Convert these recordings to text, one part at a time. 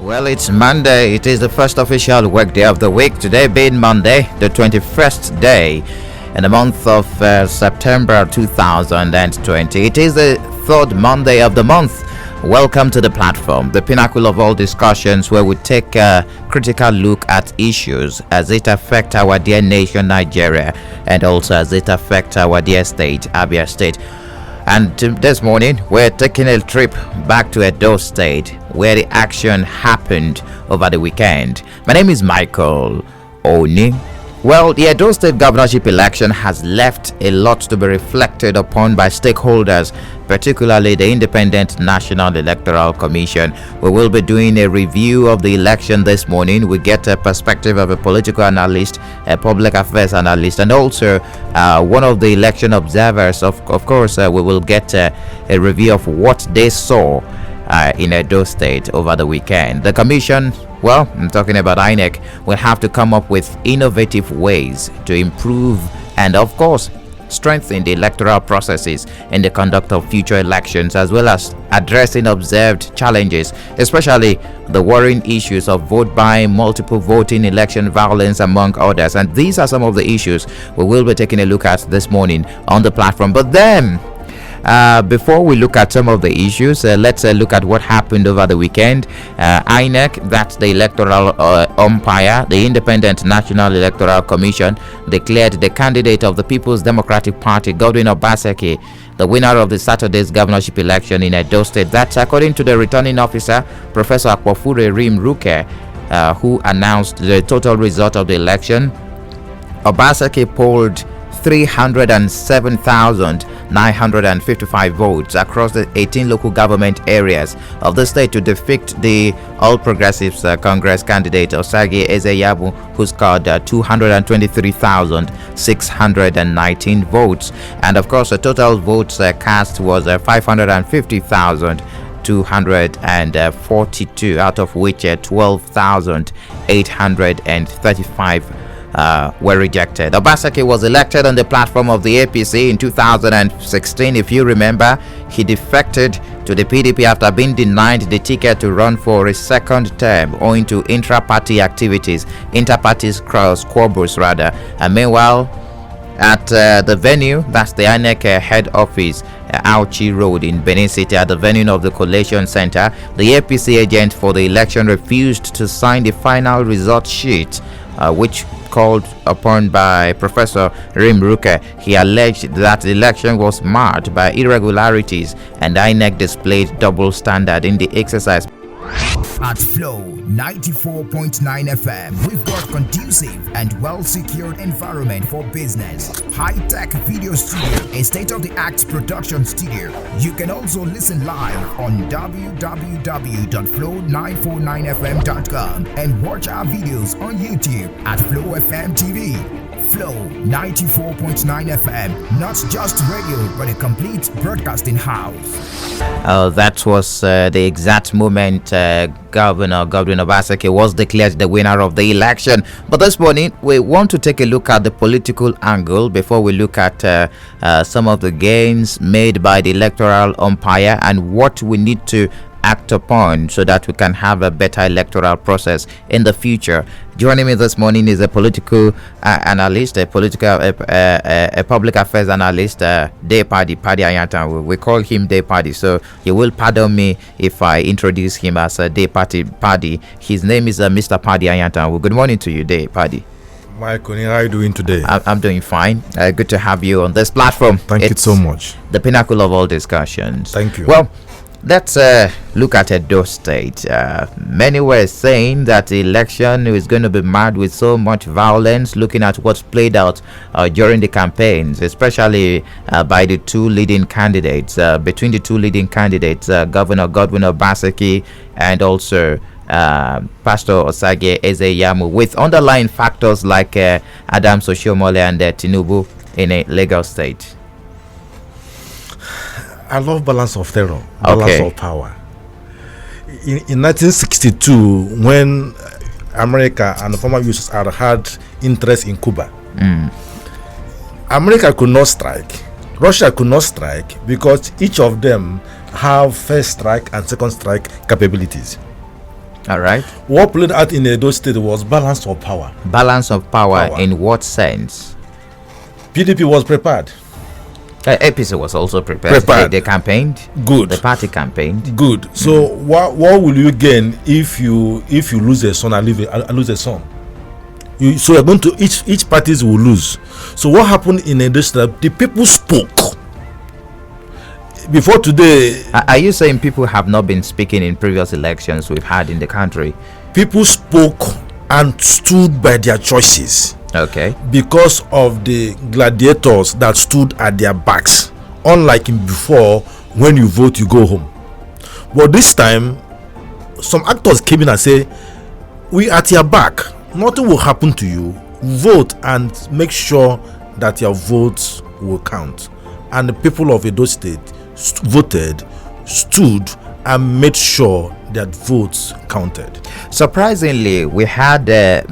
Well, it's Monday. It is the first official workday of the week. Today being Monday, the 21st day in the month of September 2020. It is the third Monday of the month. Welcome to the platform, the pinnacle of all discussions, where we take a critical look at issues as it affect our dear nation, Nigeria, and also as it affect our dear state, Abia State. And this morning, we're taking a trip back to Edo State, where the action happened over the weekend. My name is Michael Oni. Well, the Edo State governorship election has left a lot to be reflected upon by stakeholders, particularly the Independent National Electoral Commission. We will be doing a review of the election this morning. We get a perspective of a political analyst, a public affairs analyst, and also one of the election observers. Of course, we will get a review of what they saw in Edo State over the weekend. The commission, well, I'm talking about INEC, will have to come up with innovative ways to improve and, of course, strengthen the electoral processes in the conduct of future elections, as well as addressing observed challenges, especially the worrying issues of vote buying, multiple voting, election violence, among others. And these are some of the issues we will be taking a look at this morning on the platform. But then, before we look at some of the issues, let's look at what happened over the weekend. INEC, that's the electoral umpire, the Independent National Electoral Commission, declared the candidate of the People's Democratic Party, Godwin Obaseki, the winner of the Saturday's governorship election in Edo State. That's according to the returning officer, Professor Akpofure Rimruke, who announced the total result of the election. Obaseki polled 307,955 votes across the 18 local government areas of the state to defeat the All Progressives Congress candidate Osage Ezeyabu, who scored 223,619 votes. And of course, the total votes cast was 550,242, out of which 12,835 were rejected. Obaseki was elected on the platform of the APC in 2016. If you remember, he defected to the PDP after being denied the ticket to run for a second term owing to intra-party activities, inter-party squabbles rather. And meanwhile, at the venue, that's the INEC head office, Auchi Road in Benin City, at the venue of the Collation Center, the APC agent for the election refused to sign the final result sheet, which called upon by Professor Rimruke. He alleged that the election was marred by irregularities and INEC displayed double standard in the exercise. At Flow 94.9 FM, we've got conducive and well-secured environment for business, high-tech video studio, a state-of-the-art production studio. You can also listen live on www.flow949fm.com and watch our videos on YouTube at Flow FM TV. Flow 94.9 FM, not just radio, but a complete broadcasting house. That was the exact moment Governor Obaseki was declared the winner of the election. But this morning, we want to take a look at the political angle before we look at some of the gains made by the electoral umpire and what we need to act upon so that we can have a better electoral process in the future. Joining me this morning is a political analyst, a public affairs analyst, Day Paddy Ayanta. We call him Day Paddy, so you will pardon me if I introduce him as Day Paddy. His name is Mr. Paddy Ayanta. Well, good morning to you, Day Paddy. Michael, how are you doing today? I'm doing fine. Good to have you on this platform. Thank you so much. The pinnacle of all discussions. Thank you. Well, let's look at Edo State. Many were saying that the election is going to be marred with so much violence, looking at what's played out during the campaigns, especially by the two leading candidates, between the two leading candidates, Governor Godwin Obaseki and also Pastor Osage Ezeyamu, with underlying factors like Adams Oshiomhole and Tinubu in a Lagos State. I love balance of terror, balance of power. In 1962, when America and the former USSR had interest in Cuba, America could not strike, Russia could not strike, because each of them have first strike and second strike capabilities. All right. What played out in Edo State was balance of power. Balance of power. In what sense? PDP was prepared. APC was also prepared. They campaigned. Good. The party campaigned. Good. So what will you gain if you lose a son and lose a son? So you're going to each parties will lose. So what happened in Edo State? The people spoke. Before today, are you saying people have not been speaking in previous elections we've had in the country? People spoke and stood by their choices. Okay. Because of the gladiators that stood at their backs. Unlike in before, when you vote, you go home. But this time, some actors came in and say, "We at your back. Nothing will happen to you. Vote and make sure that your votes will count." And the people of Edo State voted, stood, and made sure that votes counted. Surprisingly, we had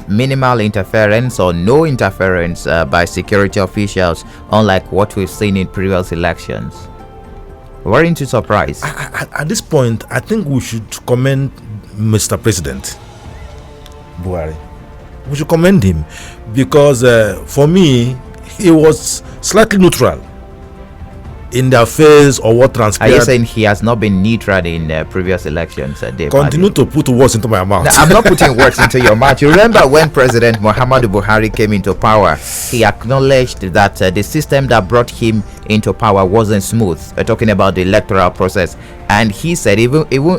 minimal interference or no interference by security officials, unlike what we've seen in previous elections. Weren't you surprised? At this point, I think we should commend Mr. President Buhari. We should commend him because for me, he was slightly neutral in the affairs or what transpired. Are you saying he has not been neutral in previous elections? Continue to put words into my mouth. No, I'm not putting words into your mouth. You remember when President Muhammadu Buhari came into power, he acknowledged that the system that brought him into power wasn't smooth. We're talking about the electoral process. And he said he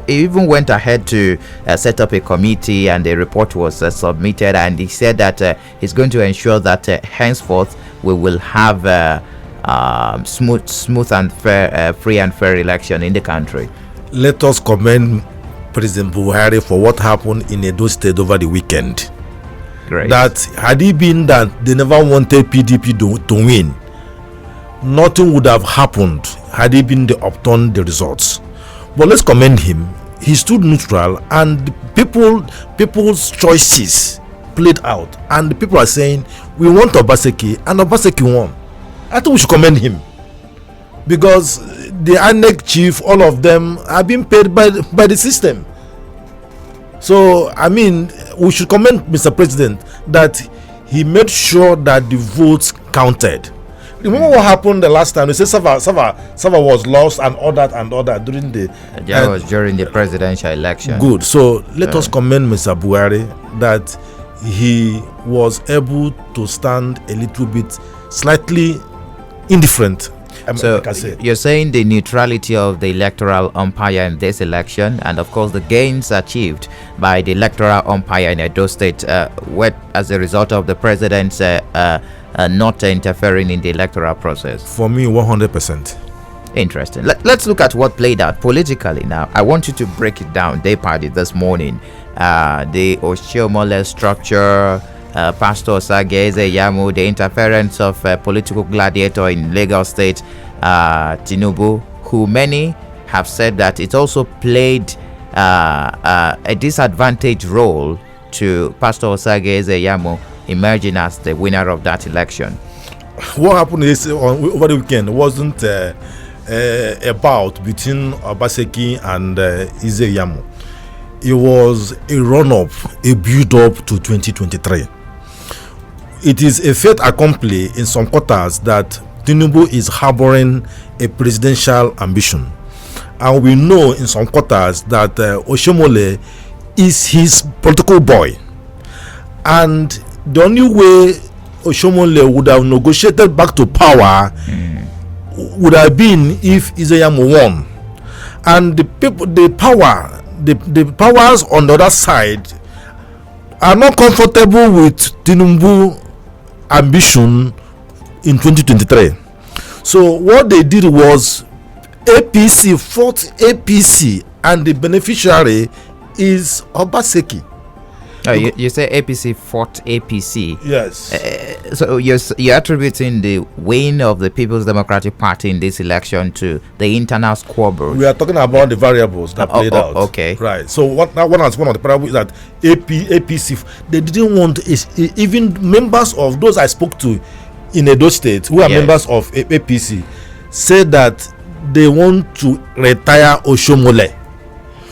even went ahead to set up a committee, and the report was submitted. And he said that he's going to ensure that henceforth we will have smooth and fair, free and fair election in the country. Let us commend President Buhari for what happened in Edo State over the weekend. Great. That had it been that they never wanted PDP to win, nothing would have happened had it been they upturned the results. But let's commend him. He stood neutral, and people's choices played out. And the people are saying, we want Obaseki, and Obaseki won. I think we should commend him because the INEC chief, all of them are being paid by the system. So I mean, we should commend Mr. President that he made sure that the votes counted. Remember what happened the last time? They said Sava was lost and all that during the that was during the presidential election. Good. So let us commend Mr. Buhari that he was able to stand a little bit slightly indifferent. So you're saying the neutrality of the electoral umpire in this election, and of course the gains achieved by the electoral umpire in Edo State, as a result of the president's not interfering in the electoral process. For me, 100%. Interesting. Let's look at what played out politically now. I want you to break it down day party this morning. The Oshiomhole structure, Pastor Osageze Yamu, the interference of political gladiator in Lagos State, Tinubu, who many have said that it also played a disadvantaged role to Pastor Osageze Yamu emerging as the winner of that election. What happened is over the weekend wasn't a bout between Obaseki and Ize Yamu. It was a run-up, a build-up to 2023. It is a fait accompli in some quarters that Tinubu is harboring a presidential ambition. And we know in some quarters that Oshiomhole is his political boy. And the only way Oshiomhole would have negotiated back to power would have been if Izeyamu won. And the powers on the other side are not comfortable with Tinubu ambition in 2023. So what they did was APC fought APC, and the beneficiary is Obaseki. Oh, you say APC fought APC. Yes. So you're attributing the win of the People's Democratic Party in this election to the internal squabbles. We are talking about the variables that played out. Okay. Right. So one of the problems is that APC, they didn't want even members of those I spoke to in Edo State who are members of APC said that they want to retire Oshiomhole.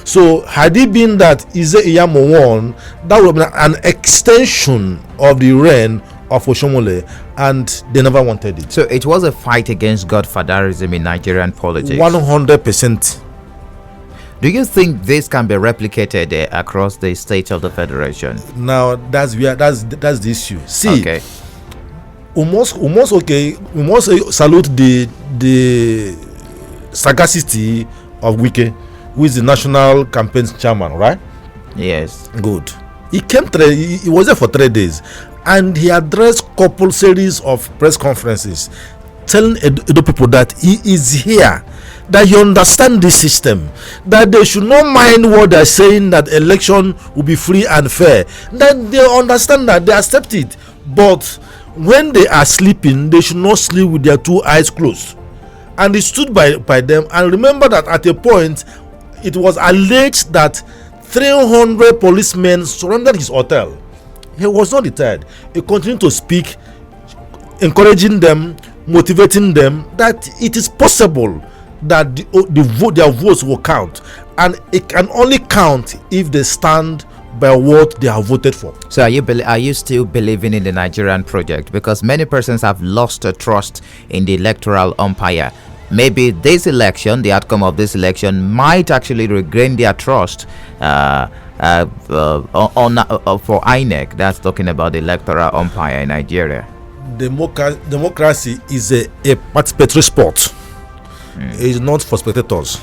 So had it been that Ize Iyamo won, that would have been an extension of the reign of Oshomole, and they never wanted it. So it was a fight against godfatherism in Nigerian politics. 100%. Do you think this can be replicated across the states of the federation? Now that's the issue. See, Okay. we must salute the sagacity of Wike, who is the national campaign chairman, right? Yes. Good. He was there for 3 days, and he addressed couple series of press conferences telling Edo people that he is here, that he understands the system, that they should not mind what they're saying, that election will be free and fair, that they understand, that they accept it, but when they are sleeping, they should not sleep with their 2 eyes closed. And he stood by them. And remember that at a point it was alleged that 300 policemen surrounded his hotel. He was not deterred. He continued to speak, encouraging them, motivating them that it is possible that their votes will count, and it can only count if they stand by what they have voted for. So are you still believing in the Nigerian project? Because many persons have lost trust in the electoral umpire. Maybe this election, the outcome of this election, might actually regain their trust for INEC. That's talking about the electoral umpire in Nigeria. Democracy is a participatory sport. It is not for spectators.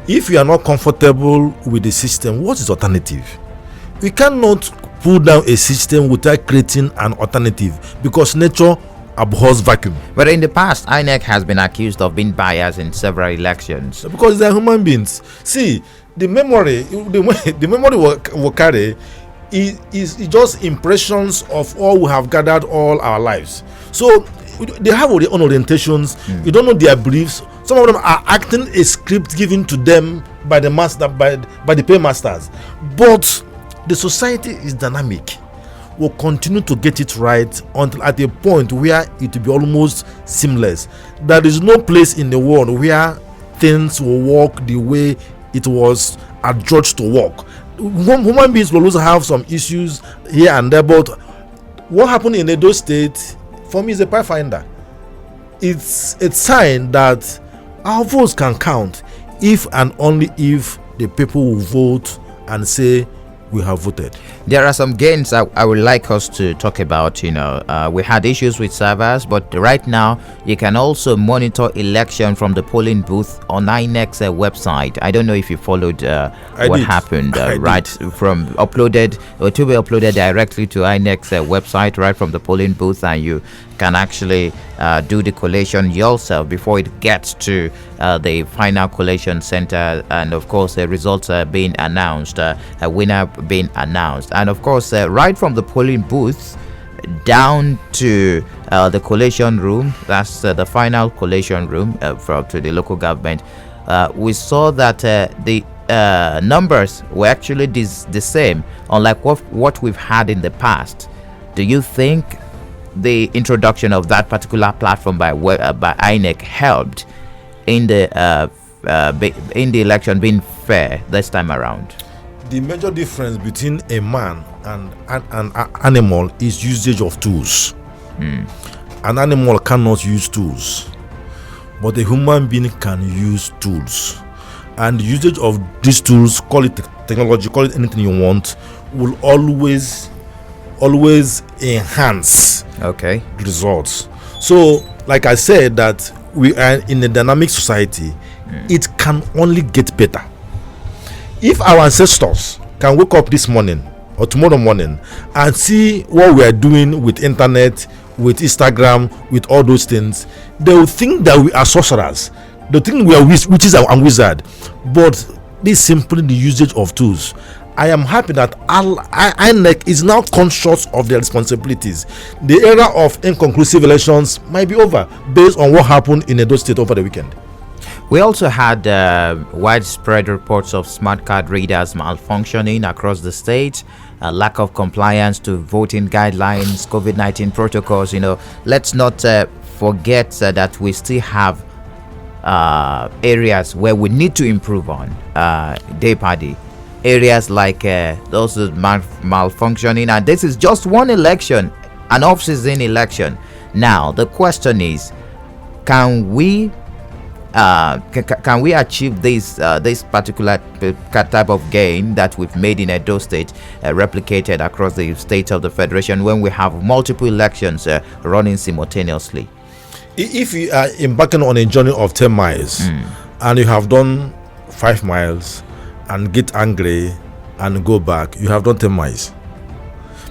If you are not comfortable with the system, what is alternative? We cannot pull down a system without creating an alternative, because nature abhors vacuum. But in the past, INEC has been accused of being biased in several elections. Because they are human beings. See, the memory will carry is just impressions of all we have gathered all our lives. So they have their own orientations. You don't know their beliefs. Some of them are acting a script given to them by the master, by the paymasters. But the society is dynamic. We'll continue to get it right until at a point where it will be almost seamless. There is no place in the world where things will work the way it was adjudged to work. Human beings will always have some issues here and there, but what happened in Edo State for me is a pathfinder. It's a sign that our votes can count if and only if the people will vote and say we have voted. There are some gains I would like us to talk about. We had issues with servers, but right now you can also monitor election from the polling booth on INEC's website. I don't know if you followed what happened. Right from uploaded, or to be uploaded directly to INEC's website, right from the polling booth, and you can actually do the collation yourself before it gets to the final collation center, and of course the results are being announced, a winner being announced, and of course right from the polling booth down to the collation room. That's the final collation room to the local government. We saw that the numbers were actually the same, unlike what we've had in the past. Do you think the introduction of that particular platform by INEC helped in the election being fair this time around? The major difference between a man and an animal is usage of tools. An animal cannot use tools, but a human being can use tools, and the usage of these tools, call it technology, call it anything you want, will always enhance results. So like I said, that we are in a dynamic society. It can only get better. If our ancestors can wake up this morning or tomorrow morning and see what we are doing with internet, with Instagram, with all those things, they will think that we are sorcerers. They think we are witches and wizards. But this is simply the usage of tools. I am happy that INEC is now conscious of their responsibilities. The era of inconclusive elections might be over based on what happened in Edo State over the weekend. We also had widespread reports of smart card readers malfunctioning across the state, lack of compliance to voting guidelines, COVID-19 protocols. Let's not forget that we still have areas where we need to improve on day by day. Areas like those malfunctioning, and this is just one election, an off-season election. Now the question is, can we achieve this particular type of gain that we've made in Edo State replicated across the state of the federation when we have multiple elections running simultaneously? If you are embarking on a journey of 10 miles and you have done 5 miles and get angry and go back, you have done 10 miles.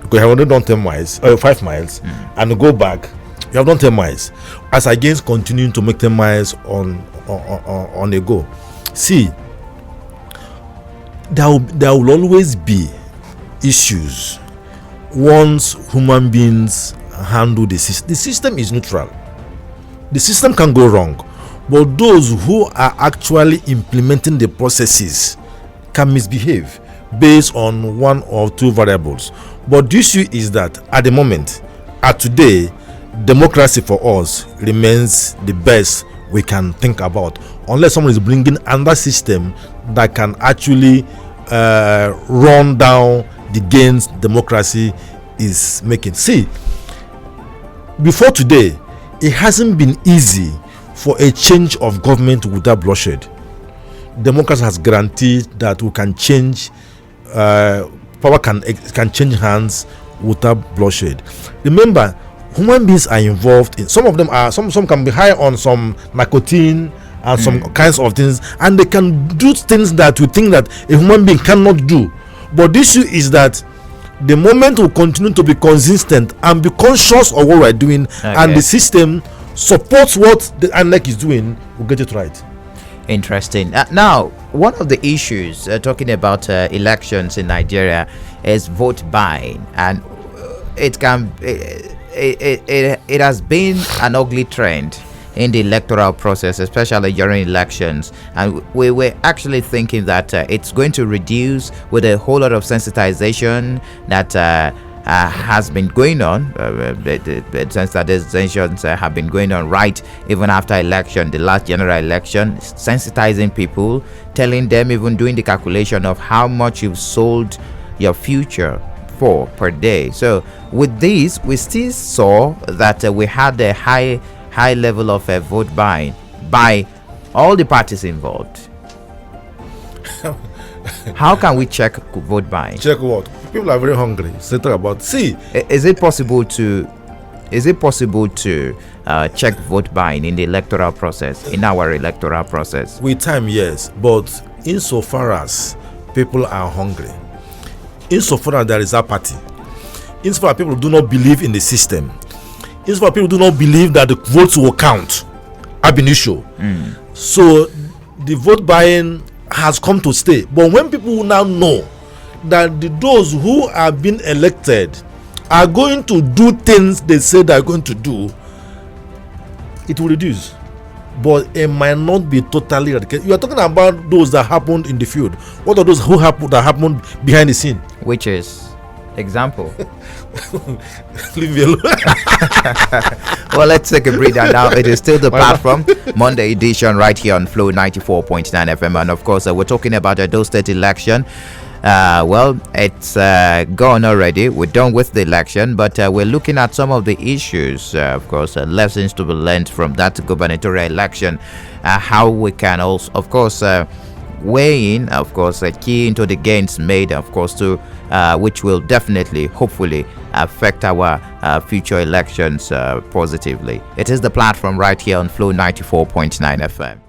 Because you have only done 10 miles, 5 miles, and go back, you have done 10 miles. As against continuing to make 10 miles on a go. See, there will always be issues once human beings handle the system. The system is neutral. The system can go wrong, but those who are actually implementing the processes can misbehave based on one or two variables. But the issue is that at the moment, at today, democracy for us remains the best we can think about, unless someone is bringing another system that can actually run down the gains democracy is making. See, before today, it hasn't been easy for a change of government without bloodshed. Democracy has guaranteed that we can change, power can change hands without bloodshed. Remember, human beings are involved in, some of them are, some can be high on some nicotine and some kinds of things, and they can do things that we think that a human being cannot do. But the issue is that the moment we continue to be consistent and be conscious of what we're doing, and the system supports what the INEC is doing, we'll get it right. Interesting. Now, one of the issues talking about elections in Nigeria is vote buying, and it has been an ugly trend in the electoral process, especially during elections, and we were actually thinking that it's going to reduce with a whole lot of sensitization that has been going on, sensitizations have been going on right even after election, the last general election, sensitizing people, telling them, even doing the calculation of how much you've sold your future for per day. So with this, we still saw that we had a high level of vote buying by all the parties involved. How can we check vote buying? Check what? People are very hungry. See, is it possible to check vote buying in the electoral process, in our electoral process? With time, yes, but insofar as people are hungry, insofar as there is apathy, insofar as people do not believe in the system, insofar as people do not believe that the votes will count ab initio, so the vote buying has come to stay. But when people now know that those who are being elected are going to do things they say they are going to do, it will reduce, but it might not be totally eradicated. You are talking about those that happened in the field. What are those that happened behind the scene? Which is example. Leave me alone. Well, let's take a breather now. It is still the platform Monday edition right here on Flow 94.9 FM, and of course we're talking about the Edo State election. Well, it's gone already. We're done with the election, but we're looking at some of the issues, of course, lessons to be learned from that gubernatorial election, how we can also, of course, weigh in, of course, key into the gains made, of course, to which will definitely, hopefully, affect our future elections positively. It is the platform right here on Flow 94.9 FM.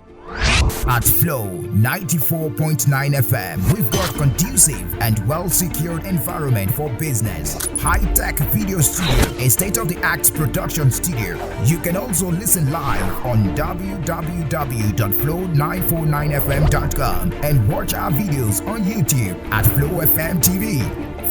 At Flow 94.9 FM, we've got conducive and well-secured environment for business, high-tech video studio, a state-of-the-art production studio. You can also listen live on www.flow949fm.com and watch our videos on YouTube at Flow FM TV.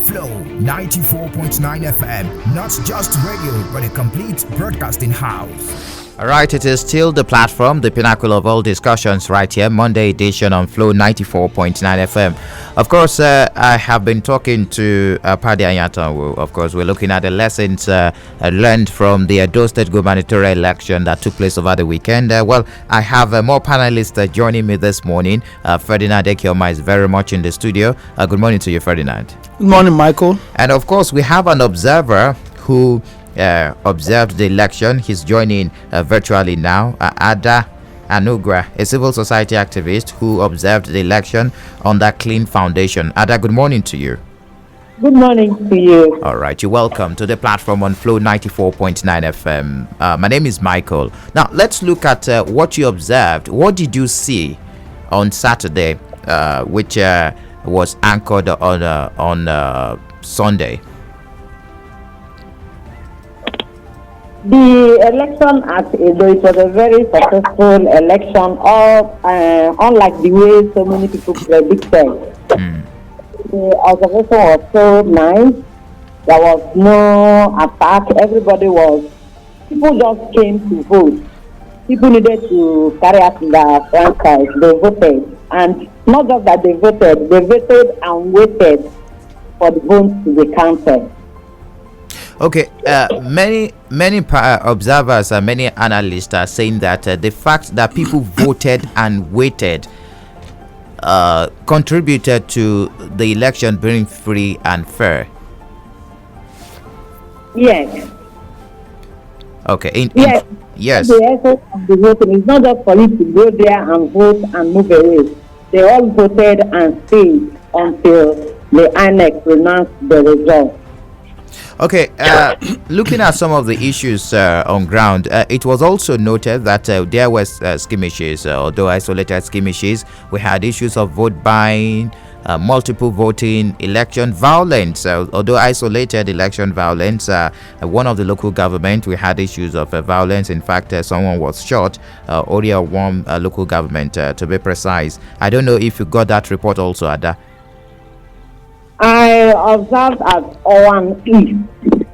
Flow 94.9 FM, not just radio, but a complete broadcasting house. All right, it is still the platform, the pinnacle of all discussions right here, Monday edition on Flow 94.9 FM. Of course, I have been talking to Paddy Anyatan. Of course, we're looking at the lessons learned from the Edo State gubernatorial election that took place over the weekend. Well, I have more panelists joining me this morning. Ferdinand Ekioma is very much in the studio. Good morning to you, Ferdinand. Good morning, Michael. And of course, we have an observer who observed the election. He's joining virtually now. Ada Anugra, a civil society activist who observed the election on that Clean Foundation. Ada, good morning to you. Good morning to you. All right, you're welcome to the platform on Flow 94.9 FM. My name is Michael. Now, let's look at what you observed. What did you see on Saturday, which was anchored on Sunday? The election at Edo, it was a very successful election, unlike the way so many people predicted. The observation was so nice. There was no attack. People just came to vote. People needed to carry out their franchise. They voted. And not just that they voted and waited for the votes to be counted. Okay, many observers and many analysts are saying that the fact that people voted and waited contributed to the election being free and fair. Yes. Okay. Yes. The essence of the voting is not just for you to go there and vote and move away. They all voted and stayed until the INEC pronounced the result. Okay, looking at some of the issues on ground, it was also noted that there were skirmishes, although isolated skirmishes. We had issues of vote buying, multiple voting, election violence, although isolated election violence. One of the local government, we had issues of violence. In fact, someone was shot, Oria one local government, to be precise. I don't know if you got that report also, Ada. I observed at Owan East.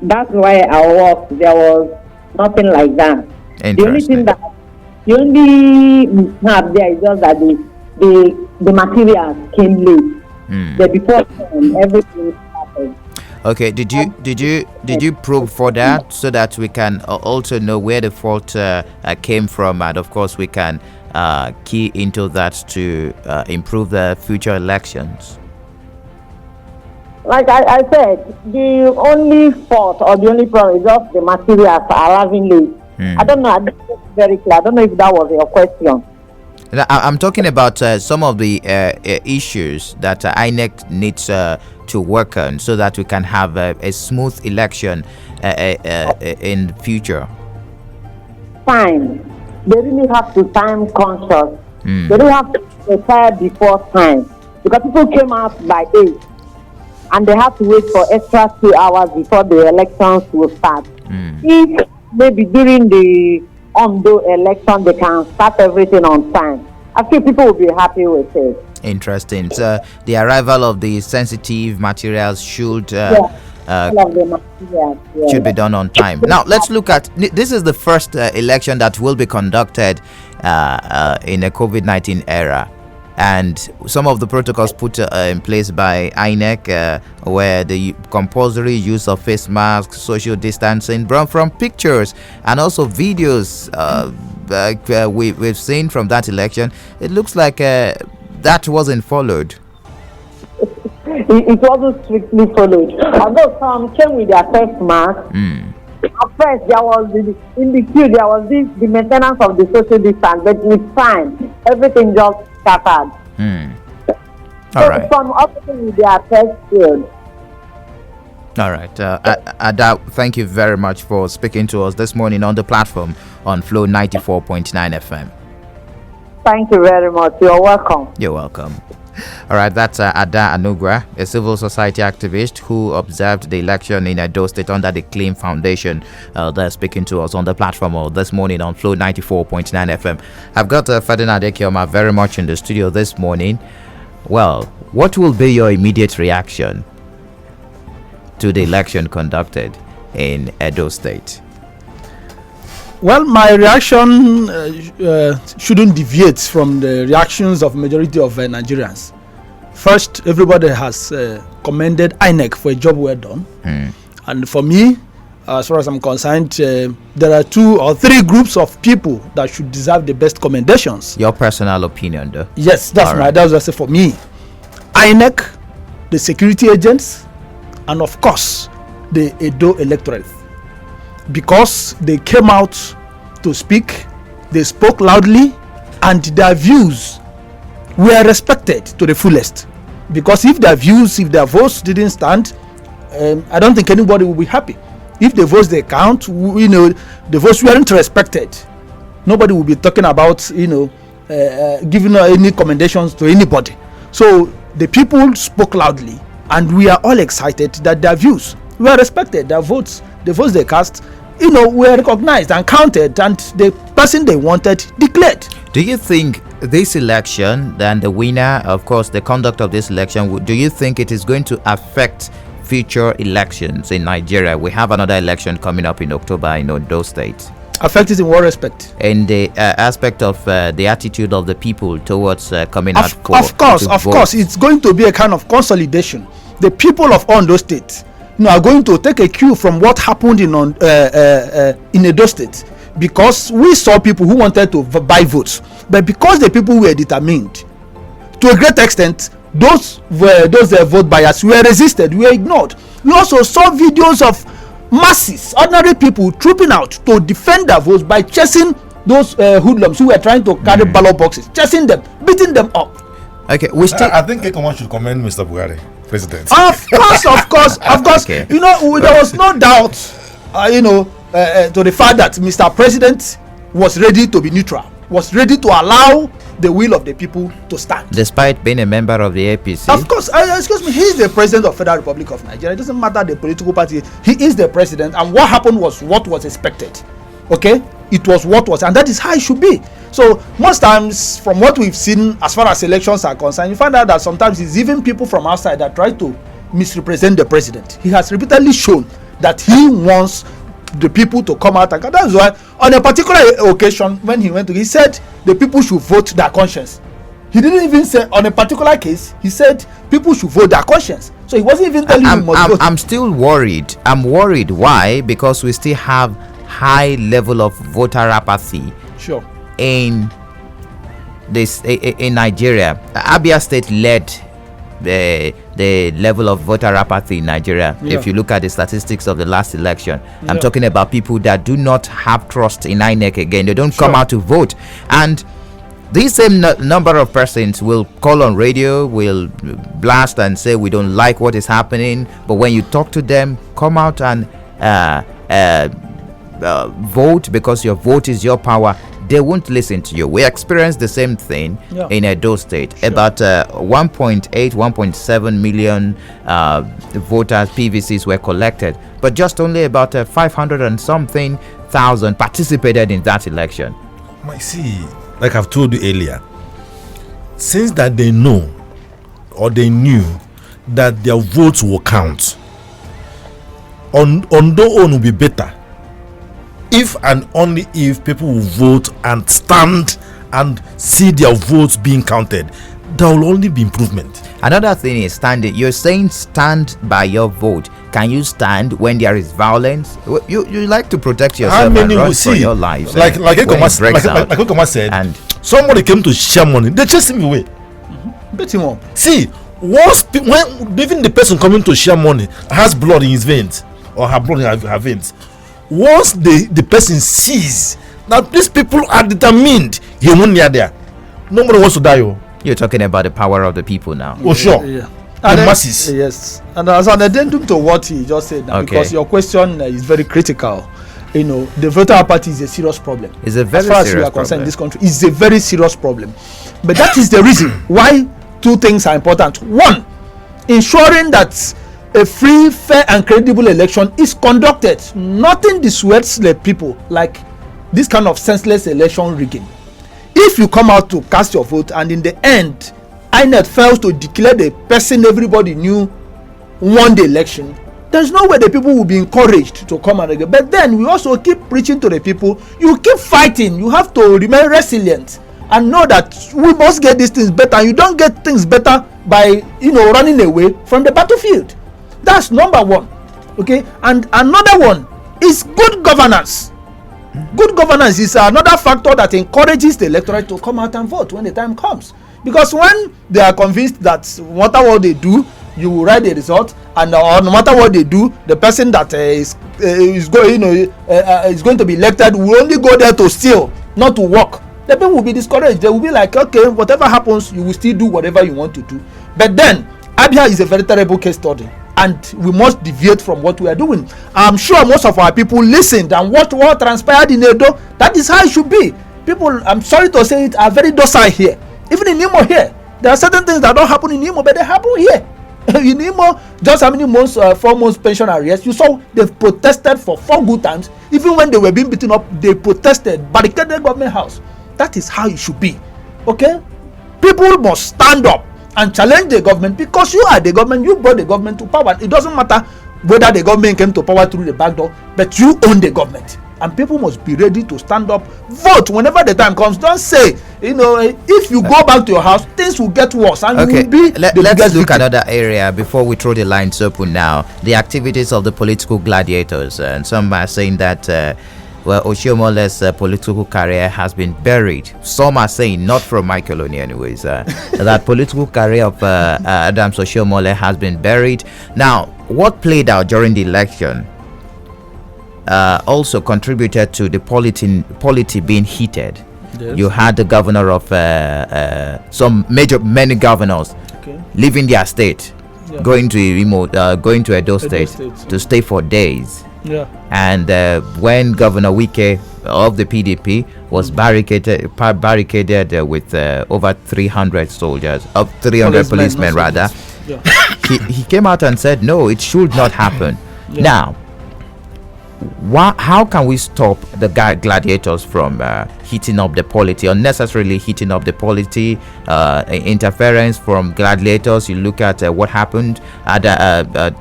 That's why I walked. There was nothing like that. The only mishap there is just that the materials came late. The before everything happened. Okay, did you probe for that so that we can also know where the fault came from, and of course we can key into that to improve the future elections? Like I said, the only fault or the only problem is just the materials are arriving late. I don't know. I didn't make it very clear. I don't know if that was your question. I'm talking about some of the issues that INEC needs to work on so that we can have a smooth election in the future. Fine. They really have to time conscious. They really have to prepare before time. Because people came out by 8. And they have to wait for extra 2 hours before the elections will start. If maybe during the Ondo election they can start everything on time, I think people will be happy with it. Interesting. So the arrival of the sensitive materials should should be done on time. Now let's look at this. Is the first election that will be conducted in a COVID-19 era. And some of the protocols put in place by INEC, where the compulsory use of face masks, social distancing, from pictures and also videos we've seen from that election, it looks like that wasn't followed. It wasn't strictly followed. Although some came with their face mask, at first there was in the queue there was the maintenance of the social distance, but with time everything just scattered. All right. Some other things with their test field. All right. Ada, thank you very much for speaking to us this morning on the platform on Flow 94.9 FM. Thank you very much. You're welcome. You're welcome. All right, that's Ada Anugra, a civil society activist who observed the election in Edo State under the Clean Foundation. They're speaking to us on the platform this morning on Flow 94.9 FM. I've got Ferdinand Ekioma very much in the studio this morning. Well, what will be your immediate reaction to the election conducted in Edo State? Well, my reaction shouldn't deviate from the reactions of majority of Nigerians. First, everybody has commended INEC for a job well done. And for me, as far as I'm concerned, there are 2 or 3 groups of people that should deserve the best commendations. Your personal opinion, though? Yes, that's right. That's what I say for me. INEC, the security agents, and of course, the Edo electorate. Because they came out to speak, they spoke loudly, and their views were respected to the fullest. Because if their views, if their votes didn't stand, I don't think anybody will be happy. If the votes they count, the votes weren't respected, nobody will be talking about, giving any commendations to anybody. So the people spoke loudly, and we are all excited that their views were respected, their votes, the votes they cast, were recognized and counted, and the person they wanted declared. Do you think this election, and the winner, of course, the conduct of this election, do you think it is going to affect future elections in Nigeria? We have another election coming up in October in Ondo State. Affected in what respect? In the aspect of the attitude of the people towards coming out. Of course, it's going to be a kind of consolidation. The people of Ondo State, are going to take a cue from what happened in Edo State, because we saw people who wanted to buy votes, but because the people were determined, to a great extent, those vote buyers were resisted, were ignored. We also saw videos of masses, ordinary people trooping out to defend their votes by chasing those hoodlums who were trying to carry ballot boxes, chasing them, beating them up. Okay, I think Ekoma should commend Mr. Buhari, President. Of course. Okay. There was no doubt, to the fact that Mr. President was ready to be neutral, was ready to allow the will of the people to stand. Despite being a member of the APC? Of course. Excuse me, he is the president of Federal Republic of Nigeria. It doesn't matter the political party. He is the president, and what happened was what was expected. Okay? It was what was, and that is how it should be. So most times, from what we've seen as far as elections are concerned, you find out that sometimes it's even people from outside that try to misrepresent the president. He has repeatedly shown that he wants the people to come out, and that's why on a particular occasion when he said the people should vote their conscience. He didn't even say on a particular case, he said people should vote their conscience. So he wasn't even telling you must vote. I'm still worried. I'm worried. Why? Because we still have high level of voter apathy. Sure. In Nigeria. Abia State led the level of voter apathy in Nigeria. If you look at the statistics of the last election, I'm talking about people that do not have trust in INEC again. They don't come out to vote, and these same number of persons will call on radio, will blast and say we don't like what is happening, but when you talk to them, come out and vote because your vote is your power, they won't listen to you. We experienced the same thing in Edo State. Sure. About 1.7 million voters, PVCs were collected, but just only about 500 and something thousand participated in that election. I see, like I've told you earlier, since that they know or they knew that their votes will count, on their own will be better if and only if people will vote and stand and see their votes being counted. There will only be improvement. Another thing is standing. You're saying stand by your vote. Can you stand when there is violence? You like to protect yourself and run for your lives. Like Ekoma said, and somebody came to share money. They chased him away. Beat him up. See, when even the person coming to share money has blood in his veins or her blood in her veins, once the person sees that these people are determined, he won't near there. Nobody wants to die. You're talking about the power of the people now. Oh, sure. The masses. Yes. And as an addendum to what he just said, because your question is very critical. The voter apathy is a serious problem. It's a very as far as we serious are concerned problem. In this country, it's a very serious problem. But that is the reason why two things are important. One, ensuring that a free, fair, and credible election is conducted. Nothing dissuades the people like this kind of senseless election rigging. If you come out to cast your vote and in the end, INEC fails to declare the person everybody knew won the election, there's no way the people will be encouraged to come and again. But then we also keep preaching to the people. You keep fighting. You have to remain resilient and know that we must get these things better. You don't get things better by running away from the battlefield. That's number one. Okay, and another one is good governance. Good governance is another factor that encourages the electorate to come out and vote when the time comes. Because when they are convinced that no matter what they do, you will write the result, and no matter what they do, the person that is going to be elected will only go there to steal, not to work. The people will be discouraged. They will be like, okay, whatever happens, you will still do whatever you want to do. But then, Abia is a very terrible case study, and we must deviate from what we are doing. I'm sure most of our people listened and what transpired in Edo. That is how it should be. People, I'm sorry to say it, are very docile here. Even in Imo here, there are certain things that don't happen in Imo, but they happen here. In Imo, just how many months, 4 months pension arrears, you saw they've protested for 4 good times. Even when they were being beaten up, they protested, barricaded the government house. That is how it should be. Okay? People must stand up and challenge the government, because you are the government. You brought the government to power. It doesn't matter whether the government came to power through the back door, but you own the government. And people must be ready to stand up, vote whenever the time comes. Don't say, if you go back to your house, things will get worse, and you will be let's look at another area before we throw the lines open now. The activities of the political gladiators. And some are saying that Oshomole's political career has been buried. Some are saying, not from my colony anyways, that political career of Adams Oshomole has been buried. Now, what played out during the election also contributed to the polity being heated. Yes. You had the governor of many governors leaving their state, going to Edo State to stay for days. Yeah. And when Governor Wike of the PDP was barricaded with over 300 soldiers, 300 policemen rather, he came out and said, no, it should not happen. Now, how can we stop the gladiators from heating up the polity, unnecessarily heating up the polity, interference from gladiators? You look at what happened at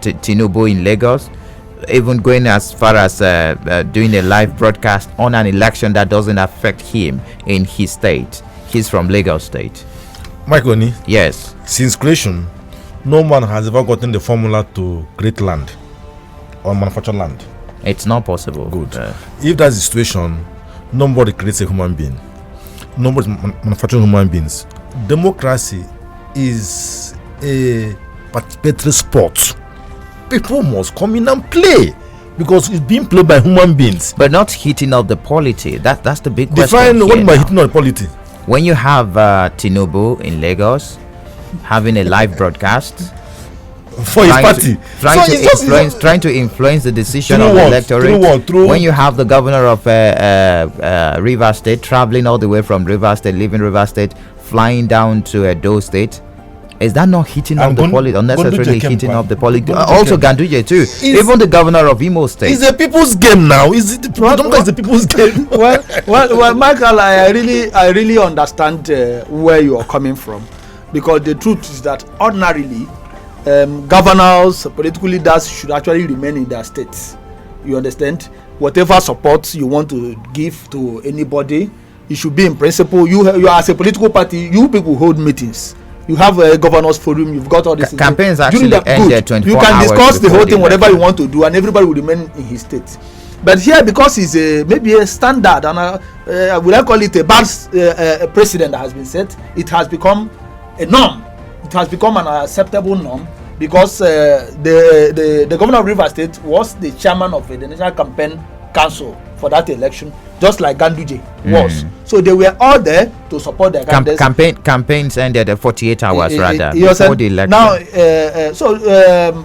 Tinubu in Lagos, even going as far as doing a live broadcast on an election that doesn't affect him in his state. He's from Lagos State. Mike Oni? Yes. Since creation, no man has ever gotten the formula to create land or manufacture land. It's not possible. Good. If that's the situation, nobody creates a human being. Nobody manufactures human beings. Democracy is a participatory sport. People must come in and play, because it's being played by human beings. But not heating up the polity. That's the big question. Define what by heating up the polity. When you have Tinubu in Lagos having a live broadcast for his party, trying to influence the decision of the electorate. When you have the governor of Rivers State traveling all the way from Rivers State, leaving Rivers State, flying down to Edo State, is that not heating up the polity, unnecessarily heating up the polity? Also Ganduje too. Even the governor of Imo State. It's a people's game now. Is it the people's game? well, Michael, I really understand where you are coming from, because the truth is that ordinarily, governors, political leaders should actually remain in their states. You understand? Whatever support you want to give to anybody, it should be in principle. You are, as a political party, you people hold meetings. You have a governors forum. You've got all this. Campaigns actually ended 24 hours. You can discuss the whole thing, whatever you want to do, and everybody will remain in his state. But here, because it's maybe a standard, and will I call it a bad precedent that has been set, it has become a norm. It has become an acceptable norm, because the governor of Rivers State was the chairman of the National Campaign Council for that election, just like Ganduje was. So they were all there to support their candidates. Campaigns ended 48 hours rather before the election. Now,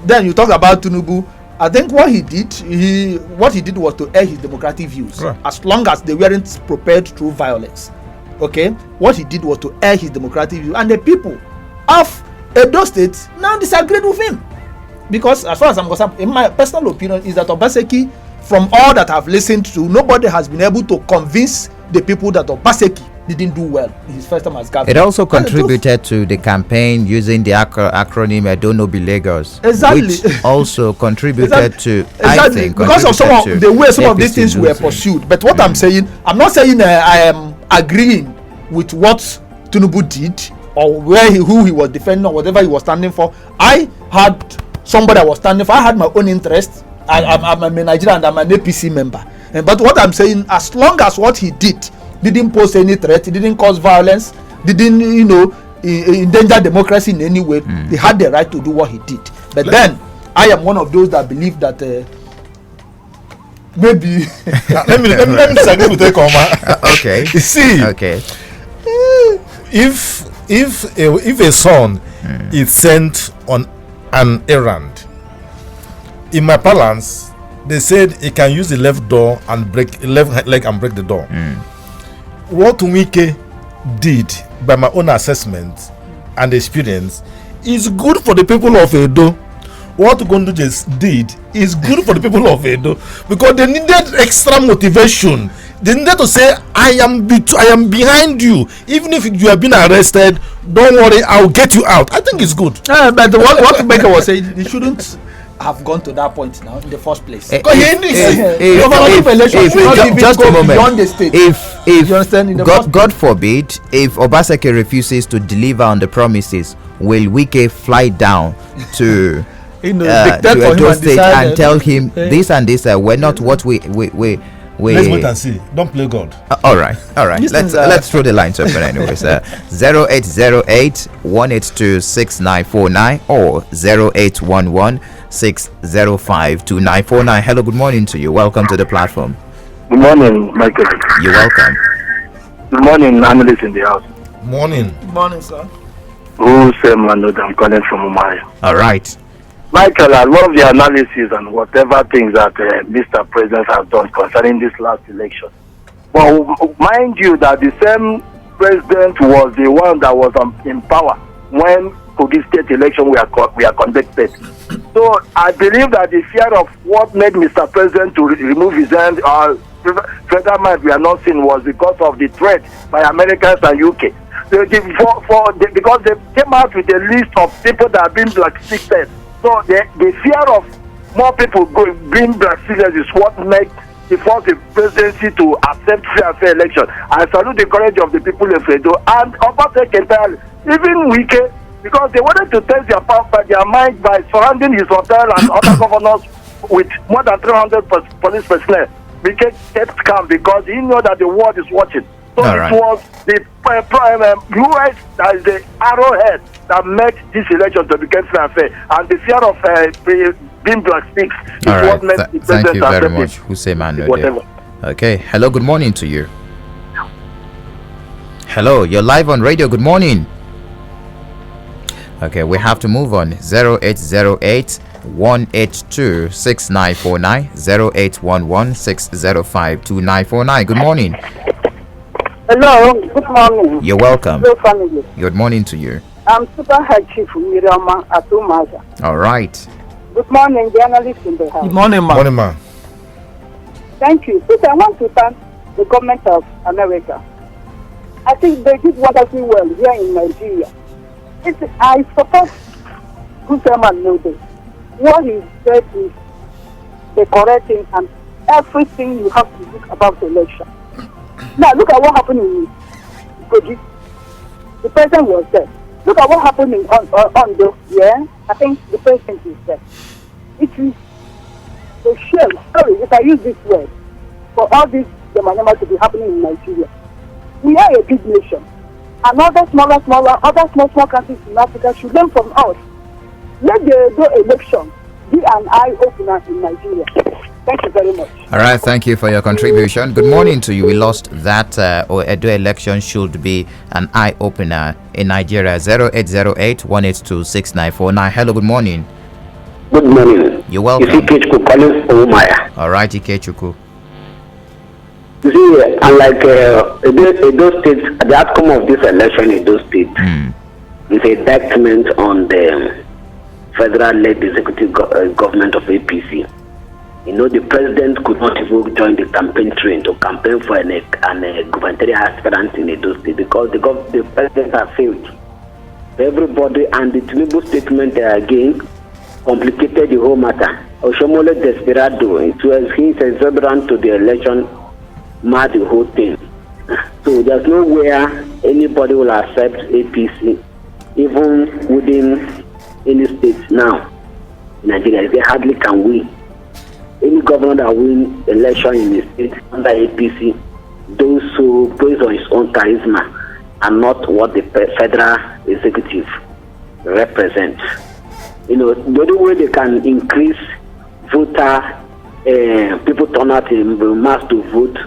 then you talk about Tinubu. I think what he did was to air his democratic views, as long as they weren't propelled through violence. Okay, what he did was to air his democratic views, and the people of Edo State now disagreed with him, because as far as I'm concerned, in my personal opinion, is that Obaseki, from all that I've listened to, nobody has been able to convince the people that Obaseki didn't do well in his first time as governor. It also contributed to the campaign using the acronym "I don't know be Lagos," exactly, which also contributed to I think because of some of the way some of these things were pursued. But what I'm saying, I'm not saying I am agreeing with what Tinubu did or who he was defending or whatever he was standing for. I had somebody I was standing for. I had my own interest. I'm a Nigerian and I'm an APC member. But what I'm saying, as long as what he didn't pose any threat, he didn't cause violence, didn't endanger democracy in any way, he had the right to do what he did. But then I am one of those that believe that maybe let me disagree with that, okay. You see, okay, if a son is sent on an errand, in my parlance, they said he can use the left door and left leg and break the door. What Wike did, by my own assessment and experience, is good for the people of Edo. What Gondo just did is good for the people of Edo because they needed extra motivation. They needed to say, I am behind you. Even if you have been arrested, don't worry, I'll get you out. I think it's good. But what Baker was saying, he shouldn't have gone to that point now in the first place. Just a moment. If God forbid, if Obaseki refuses to deliver on the promises, will Wike fly down to Edo State and tell him this and this were not what we let's wait and see. Don't play God. All right. Let's throw the lines open anyways. 0808-182-6949 or 0811-605-2949. Hello, good morning to you. Welcome to the platform. Good morning, Michael. You're welcome. Good morning, analysts in the house. Morning. Good morning, sir. Who say Mano? I'm calling from Umaya. All right. Michael, I love the analysis and whatever things that Mr. President has done concerning this last election. But mind you that the same president was the one that was in power when Kogi State election we are conducted. So I believe that the fear of what made Mr. President to remove his hand or federal mind we are not seeing was because of the threat by Americans and UK. Because they came out with a list of people that have been blacklisted. So the fear of more people being blacklisted is what makes the force the presidency to accept free and fair election. I salute the courage of the people of Edo and Obaseki entirely, even Wike, because they wanted to test their power by their mind by surrounding his hotel and other governors with more than 300 police personnel. Wike kept calm because he knew that the world is watching. So it was the US that is the arrowhead that made this election to become fair and fair. And the fear of being blacklisted is what made the president. Thank you very much, Hussein Manu. Okay. Hello, good morning to you. Hello, you're live on radio. Good morning. Okay, we have to move on. 0808-182-6949, 0811-605-2949. Good morning. Hello, good morning. You're welcome. Hello, family. Good morning to you. I'm Super High Chief Miriama Atumaza. All right. Good morning, journalists in the house. Good morning, ma'am. Morning, ma'am. Thank you. First, I want to thank the government of America. I think they did wonderfully well here in Nigeria. I support Hussein Node. What he said is the correct thing and everything you have to do about the election. Now, look at what happened in Kogi. The president was there. Look at what happened in Ondo. Yeah, I think the president is there. It is a shame, sorry if I use this word, for all this demanama to be happening in Nigeria. We are a big nation. And other small countries in Africa should learn from us. Let the election be an eye-opener in Nigeria. Thank you very much. All right, thank you for your contribution. Good morning to you. We lost that Edo election should be an eye-opener in Nigeria. 0808-182-6949. Hello, good morning. Good morning. You're welcome. Ikechukwu calling from Umaya. All right, Ikechukwu. You see, unlike Edo State, the outcome of this election in Edo State is a indictment on the federal-led executive government of APC. The president could not even join the campaign train to campaign for an gubernatorial aspirant in Edo State because the president has failed. Everybody, and the Tinubu statement again complicated the whole matter. Oshomole Desperado, it was his exuberant to the election, mad the whole thing. So there's nowhere anybody will accept APC, even within any state now in Nigeria. They hardly can win. Any governor that win election in the state under APC, those who based on his own charisma and not what the federal executive represents. The only way they can increase voter people turn out in mass to vote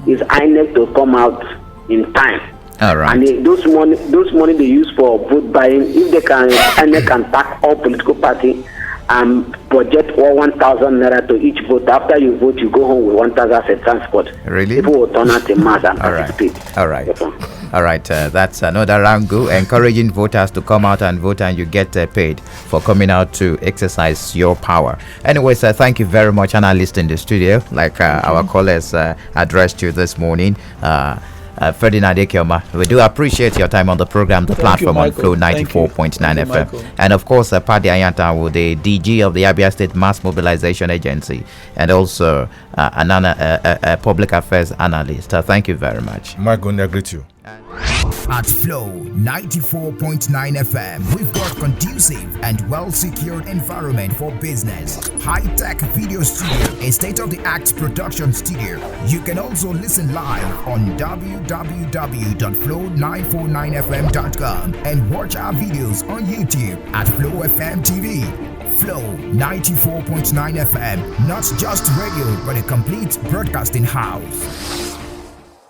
is INEC to come out in time. All right. And those money they use for vote buying, if they can, INEC can tax all political party and budget 1,000 naira to each vote. After you vote, you go home with 1,000 as a transport. Really? People will turn out in mass and participate. All right. All right. That's another angle. Encouraging voters to come out and vote, and you get paid for coming out to exercise your power. Anyways, thank you very much, analyst in the studio. Like our callers addressed you this morning. Ferdinand Ekioma, we do appreciate your time on the program, the platform on Flow 94.9 FM. And of course, Paddy Ayanta, the DG of the Abia State Mass Mobilization Agency, and also a public affairs analyst. Thank you very much. Michael, I greet you. At Flow 94.9 FM, we've got conducive and well-secured environment for business. High-tech video studio, a state-of-the-art production studio. You can also listen live on www.flow949fm.com and watch our videos on YouTube at Flow FM TV. Flow 94.9 FM, not just radio, but a complete broadcasting house.